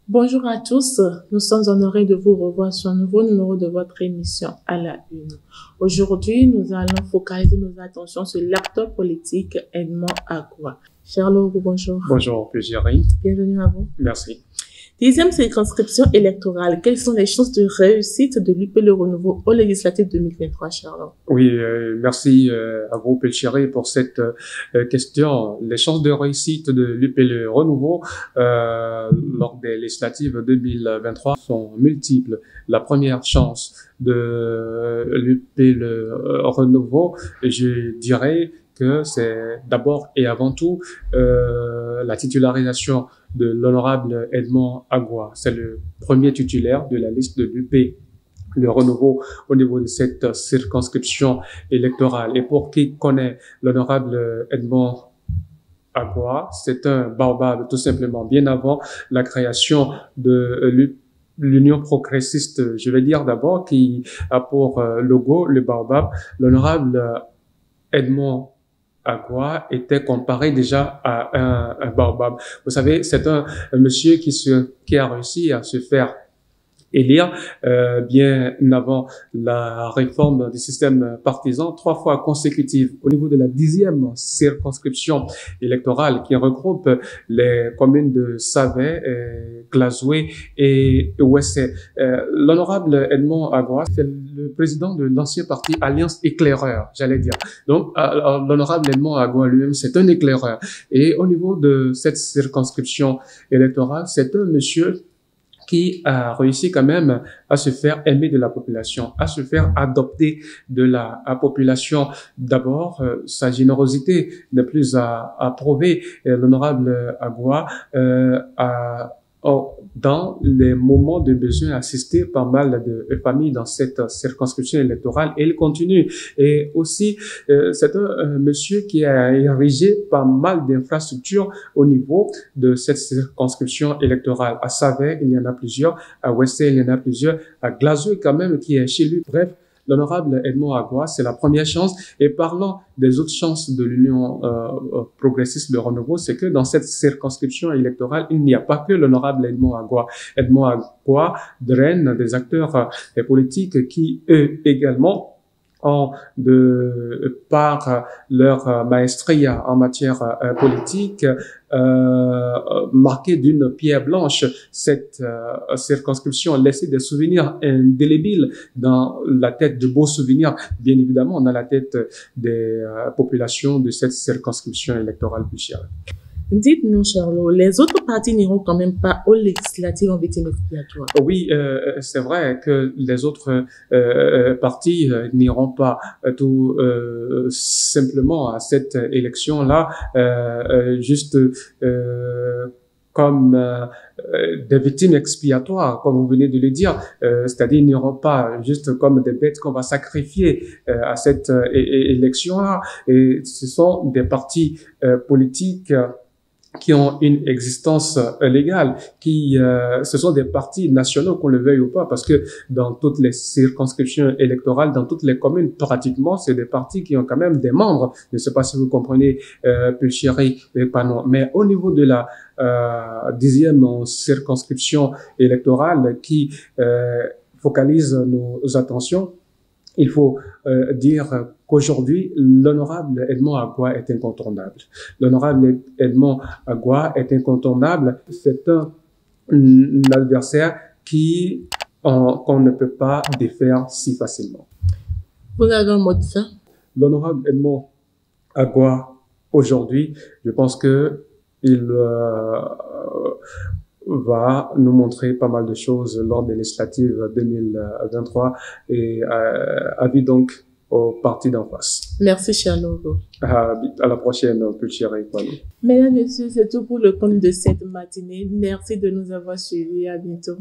Bonjour à tous, nous sommes honorés de vous revoir sur un nouveau numéro de votre émission à la une. Aujourd'hui, nous allons focaliser nos attentions sur l'acteur politique Edmond Agua. Cher Logo, bonjour. Bonjour, Jerry. Bienvenue à vous. Merci. 10e circonscription électorale. Quelles sont les chances de réussite de l'UP Le Renouveau aux législatives 2023, Charles? Oui, merci à vous, Pelchiré, pour cette question. Les chances de réussite de l'UP Le Renouveau lors des législatives 2023 sont multiples. La première chance de l'UP Le Renouveau, je dirais que c'est d'abord et avant tout la titularisation de l'honorable Edmond Agua. C'est le premier titulaire de la liste de l'UP Le Renouveau au niveau de cette circonscription électorale. Et pour qui connaît l'honorable Edmond Agua, c'est un baobab tout simplement. Bien avant la création de l'Union progressiste, je vais dire d'abord, qui a pour logo le baobab, l'honorable Edmond Agua était comparé déjà à un baobab. Vous savez, c'est un monsieur qui a réussi à se faire élire bien avant la réforme du système partisan, 3 fois consécutives au niveau de la 10e circonscription électorale qui regroupe les communes de Savet, Glazoué et Ouessé. L'honorable Edmond Agua, c'est le président de l'ancien parti Alliance Éclaireur, j'allais dire. Donc, l'honorable Edmond Agua lui-même, c'est un éclaireur. Et au niveau de cette circonscription électorale, c'est un monsieur qui a réussi quand même à se faire aimer de la population, à se faire adopter de la population. D'abord, sa générosité n'est plus à prouver. L'honorable Agua dans les moments de besoin, assisté pas mal de familles dans cette circonscription électorale, et il continue. Et aussi, c'est un monsieur qui a érigé pas mal d'infrastructures au niveau de cette circonscription électorale. À Savet, il y en a plusieurs. À Ouessé, il y en a plusieurs. À Glazoué, quand même, qui est chez lui. Bref, l'honorable Edmond Agua, c'est la première chance. Et parlant des autres chances de l'Union progressiste de renouveau, c'est que dans cette circonscription électorale, il n'y a pas que l'honorable Edmond Agua. Edmond Agua draine des acteurs politiques qui, eux également, ont par leur maestria en matière politique marqué d'une pierre blanche cette circonscription, laissé des souvenirs indélébiles dans la tête, de beaux souvenirs, bien évidemment, dans la tête des populations de cette circonscription électorale plus chère. Dites-nous, Charlot, les autres partis n'iront quand même pas aux législatives en victime expiatoire. Oui, c'est vrai que les autres partis n'iront pas tout simplement à cette élection-là, juste comme des victimes expiatoires, comme vous venez de le dire, c'est-à-dire ils n'iront pas juste comme des bêtes qu'on va sacrifier à cette élection-là. Et ce sont des partis politiques qui ont une existence légale, ce sont des partis nationaux, qu'on le veuille ou pas, parce que dans toutes les circonscriptions électorales, dans toutes les communes, pratiquement, c'est des partis qui ont quand même des membres. Je ne sais pas si vous comprenez, Pulchéry et Panon. Mais au niveau de la 10e circonscription électorale qui focalise nos attentions, il faut dire qu'aujourd'hui, l'honorable Edmond Agua est incontournable. L'honorable Edmond Agua est incontournable. C'est un adversaire qu'on ne peut pas défaire si facilement. Vous avez un mot de ça? L'honorable Edmond Agua, aujourd'hui, je pense que il va nous montrer pas mal de choses lors des législatives 2023 et avis donc au parti d'en face. Merci, cher Logo. À la prochaine, Pulchéry. Mesdames, Messieurs, c'est tout pour le compte de cette matinée. Merci de nous avoir suivis. À bientôt.